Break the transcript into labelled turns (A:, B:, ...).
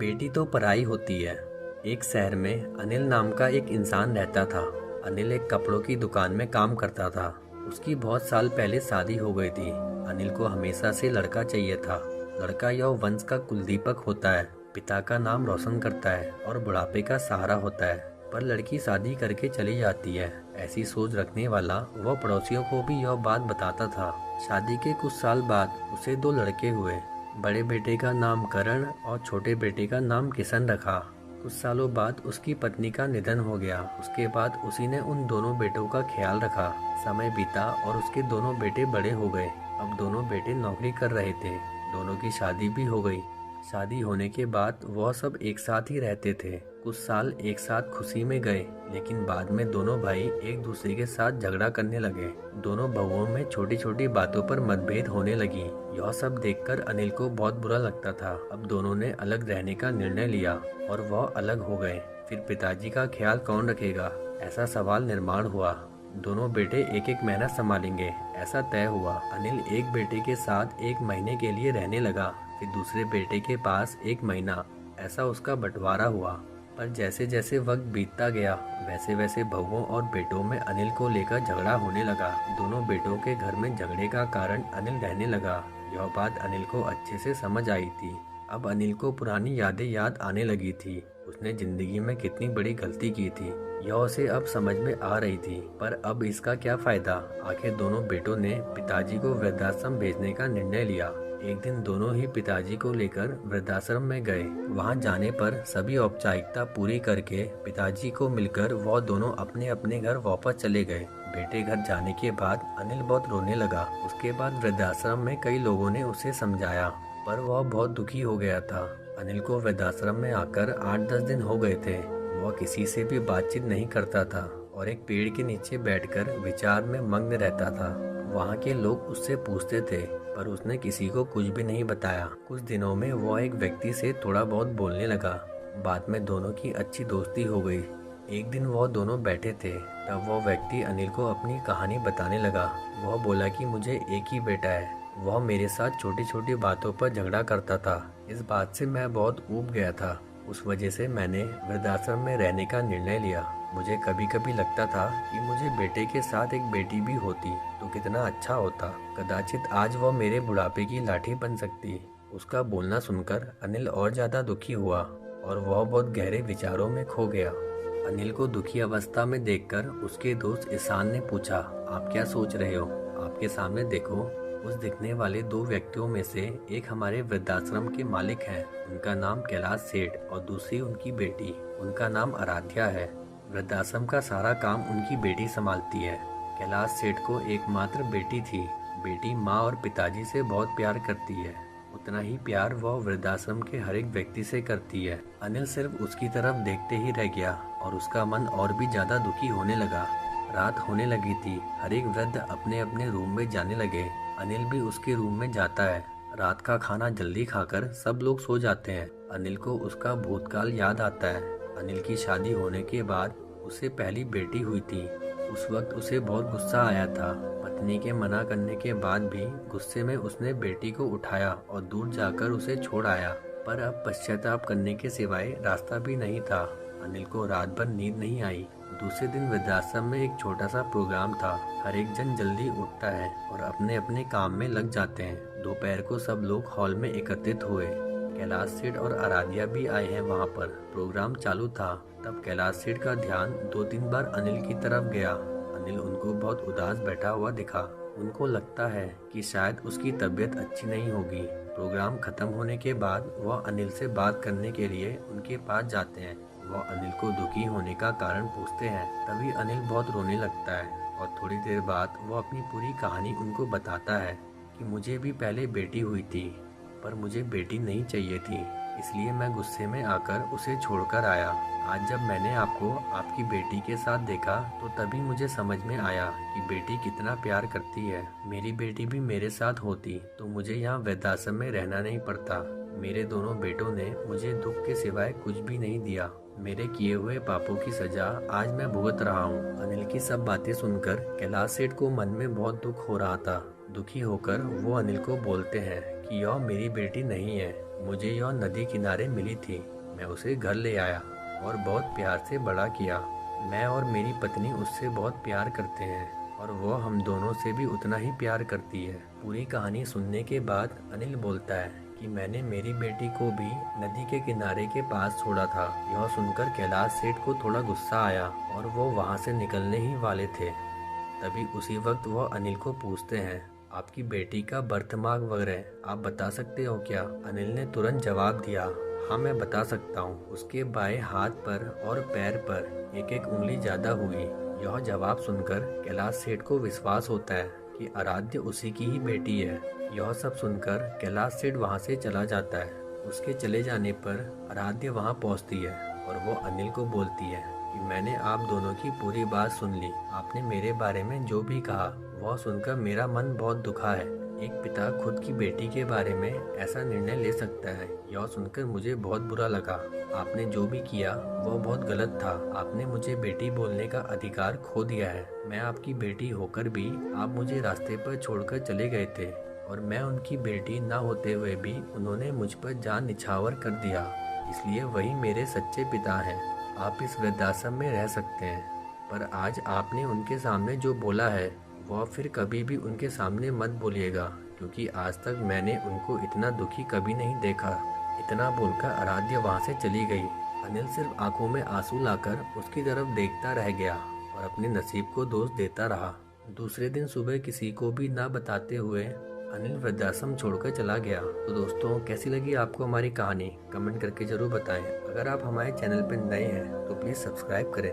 A: बेटी तो पराई होती है। एक शहर में अनिल नाम का एक इंसान रहता था। अनिल एक कपड़ों की दुकान में काम करता था। उसकी बहुत साल पहले शादी हो गई थी। अनिल को हमेशा से लड़का चाहिए था। लड़का यह वंश का कुलदीपक होता है, पिता का नाम रोशन करता है और बुढ़ापे का सहारा होता है। पर लड़की शादी करके चली जाती है। ऐसी सोच रखने वाला वह पड़ोसियों को भी यह बात बताता था। शादी के कुछ साल बाद उसे दो लड़के हुए। बड़े बेटे का नाम करण और छोटे बेटे का नाम किशन रखा। कुछ सालों बाद उसकी पत्नी का निधन हो गया। उसके बाद उसी ने उन दोनों बेटों का ख्याल रखा। समय बीता और उसके दोनों बेटे बड़े हो गए। अब दोनों बेटे नौकरी कर रहे थे। दोनों की शादी भी हो गई। शादी होने के बाद वह सब एक साथ ही रहते थे। कुछ साल एक साथ खुशी में गए, लेकिन बाद में दोनों भाई एक दूसरे के साथ झगड़ा करने लगे। दोनों बहुओं में छोटी छोटी बातों पर मतभेद होने लगी। यह सब देखकर अनिल को बहुत बुरा लगता था। अब दोनों ने अलग रहने का निर्णय लिया और वह अलग हो गए। फिर पिताजी का ख्याल कौन रखेगा, ऐसा सवाल निर्माण हुआ। दोनों बेटे एक एक महीना संभालेंगे, ऐसा तय हुआ। अनिल एक बेटे के साथ एक महीने के लिए रहने लगा, फिर दूसरे बेटे के पास एक महीना, ऐसा उसका बंटवारा हुआ। पर जैसे जैसे वक्त बीतता गया, वैसे वैसे बहुओं और बेटों में अनिल को लेकर झगड़ा होने लगा। दोनों बेटों के घर में झगड़े का कारण अनिल रहने लगा। यह बात अनिल को अच्छे से समझ आई थी। अब अनिल को पुरानी यादें याद आने लगी थी। उसने जिंदगी में कितनी बड़ी गलती की थी, यह उसे अब समझ में आ रही थी। पर अब इसका क्या फायदा। आखिर दोनों बेटों ने पिताजी को वृद्धाश्रम भेजने का निर्णय लिया। एक दिन दोनों ही पिताजी को लेकर वृद्धाश्रम में गए। वहां जाने पर सभी औपचारिकता पूरी करके पिताजी को मिलकर वह दोनों अपने अपने घर वापस चले गए। बेटे घर जाने के बाद अनिल बहुत रोने लगा। उसके बाद वृद्धाश्रम में कई लोगों ने उसे समझाया, पर वह बहुत दुखी हो गया था। अनिल को वृद्धाश्रम में आकर 8-10 दिन हो गए थे। वह किसी से भी बातचीत नहीं करता था और एक पेड़ के नीचे बैठकर विचार में मग्न रहता था। वहाँ के लोग उससे पूछते थे, पर उसने किसी को कुछ भी नहीं बताया। कुछ दिनों में वह एक व्यक्ति से थोड़ा बहुत बोलने लगा। बाद में दोनों की अच्छी दोस्ती हो गई। एक दिन वह दोनों बैठे थे, तब वह व्यक्ति अनिल को अपनी कहानी बताने लगा। वह बोला कि मुझे एक ही बेटा है। वह मेरे साथ छोटी छोटी बातों पर झगड़ा करता था। इस बात से मैं बहुत ऊब गया था। उस वजह से मैंने वृद्धाश्रम में रहने का निर्णय लिया। मुझे कभी कभी लगता था कि मुझे बेटे के साथ एक बेटी भी होती तो कितना अच्छा होता। कदाचित आज वह मेरे बुढ़ापे की लाठी बन सकती। उसका बोलना सुनकर अनिल और ज्यादा दुखी हुआ और वह बहुत गहरे विचारों में खो गया। अनिल को दुखी अवस्था में देखकर उसके दोस्त ईशान ने पूछा, आप क्या सोच रहे हो? आपके सामने देखो। उस दिखने वाले दो व्यक्तियों में से एक हमारे वृद्धाश्रम के मालिक हैं। उनका नाम कैलाश सेठ और दूसरी उनकी बेटी, उनका नाम आराध्या है। वृद्धाश्रम का सारा काम उनकी बेटी संभालती है। कैलाश सेठ को एकमात्र बेटी थी। बेटी माँ और पिताजी से बहुत प्यार करती है। उतना ही प्यार वह वृद्धाश्रम के हर एक व्यक्ति से करती है। अनिल सिर्फ उसकी तरफ देखते ही रह गया और उसका मन और भी ज्यादा दुखी होने लगा। रात होने लगी थी। हर एक वृद्ध अपने अपने रूम में जाने लगे। अनिल भी उसके रूम में जाता है। रात का खाना जल्दी खाकर सब लोग सो जाते हैं। अनिल को उसका भूतकाल याद आता है। अनिल की शादी होने के बाद उसे पहली बेटी हुई थी। उस वक्त उसे बहुत गुस्सा आया था। पत्नी के मना करने के बाद भी गुस्से में उसने बेटी को उठाया और दूर जाकर उसे छोड़ आया। पर अब पश्चाताप करने के सिवाय रास्ता भी नहीं था। अनिल को रात भर नींद नहीं आई। दूसरे दिन वृद्धाश्रम में एक छोटा सा प्रोग्राम था। हर एक जन जल्दी उठता है और अपने अपने काम में लग जाते हैं। दोपहर को सब लोग हॉल में एकत्रित हुए। कैलाश सेठ और आराध्या भी आए हैं वहाँ पर। प्रोग्राम चालू था तब कैलाश सेठ का ध्यान 2-3 बार अनिल की तरफ गया। अनिल उनको बहुत उदास बैठा हुआ दिखा। उनको लगता है कि शायद उसकी तबीयत अच्छी नहीं होगी। प्रोग्राम खत्म होने के बाद वह अनिल से बात करने के लिए उनके पास जाते हैं। वह अनिल को दुखी होने का कारण पूछते हैं। तभी अनिल बहुत रोने लगता है और थोड़ी देर बाद वो अपनी पूरी कहानी उनको बताता है कि मुझे भी पहले बेटी हुई थी, पर मुझे बेटी नहीं चाहिए थी, इसलिए मैं गुस्से में आकर उसे छोड़कर आया। आज जब मैंने आपको आपकी बेटी के साथ देखा तो तभी मुझे समझ में आया कि बेटी कितना प्यार करती है। मेरी बेटी भी मेरे साथ होती तो मुझे यहाँ वृद्धाश्रम में रहना नहीं पड़ता। मेरे दोनों बेटों ने मुझे दुख के सिवाय कुछ भी नहीं दिया। मेरे किए हुए पापों की सजा आज मैं भुगत रहा हूँ। अनिल की सब बातें सुनकर कैलाश सेठ को मन में बहुत दुख हो रहा था। दुखी होकर वो अनिल को बोलते हैं कि यह मेरी बेटी नहीं है, मुझे यह नदी किनारे मिली थी। मैं उसे घर ले आया और बहुत प्यार से बड़ा किया। मैं और मेरी पत्नी उससे बहुत प्यार करते हैं और वह हम दोनों से भी उतना ही प्यार करती है। पूरी कहानी सुनने के बाद अनिल बोलता है कि मैंने मेरी बेटी को भी नदी के किनारे के पास छोड़ा था। यह सुनकर कैलाश सेठ को थोड़ा गुस्सा आया और वो वहाँ से निकलने ही वाले थे। तभी उसी वक्त वह अनिल को पूछते हैं, आपकी बेटी का बर्थमार्क वगैरह आप बता सकते हो क्या? अनिल ने तुरंत जवाब दिया, हाँ मैं बता सकता हूँ। उसके बाएं हाथ पर और पैर पर एक एक उंगली ज्यादा हुई। यह जवाब सुनकर कैलाश सेठ को विश्वास होता है कि आराध्य उसी की ही बेटी है। यह सब सुनकर कैलाश सेठ वहाँ से चला जाता है। उसके चले जाने पर आराध्य वहाँ पहुँचती है और वो अनिल को बोलती है कि मैंने आप दोनों की पूरी बात सुन ली। आपने मेरे बारे में जो भी कहा वह सुनकर मेरा मन बहुत दुखा है। एक पिता खुद की बेटी के बारे में ऐसा निर्णय ले सकता है, यह सुनकर मुझे बहुत बुरा लगा। आपने जो भी किया वह बहुत गलत था। आपने मुझे बेटी बोलने का अधिकार खो दिया है। मैं आपकी बेटी होकर भी आप मुझे रास्ते पर छोड़कर चले गए थे और मैं उनकी बेटी ना होते हुए भी उन्होंने मुझ पर जान निछावर कर दिया। इसलिए वही मेरे सच्चे पिता हैं। आप इस वृद्धाश्रम में रह सकते हैं, पर आज आपने उनके सामने जो बोला है वह फिर कभी भी उनके सामने मत बोलिएगा, क्योंकि आज तक मैंने उनको इतना दुखी कभी नहीं देखा। इतना बोलकर आराध्य वहाँ से चली गई। अनिल सिर्फ आंखों में आंसू लाकर उसकी तरफ देखता रह गया और अपने नसीब को दोष देता रहा। दूसरे दिन सुबह किसी को भी ना बताते हुए अनिल वृद्धाश्रम छोड़कर चला गया। तो दोस्तों, कैसी लगी आपको हमारी कहानी? कमेंट करके जरूर बताएं। अगर आप हमारे चैनल पर नए हैं तो प्लीज़ सब्सक्राइब करें।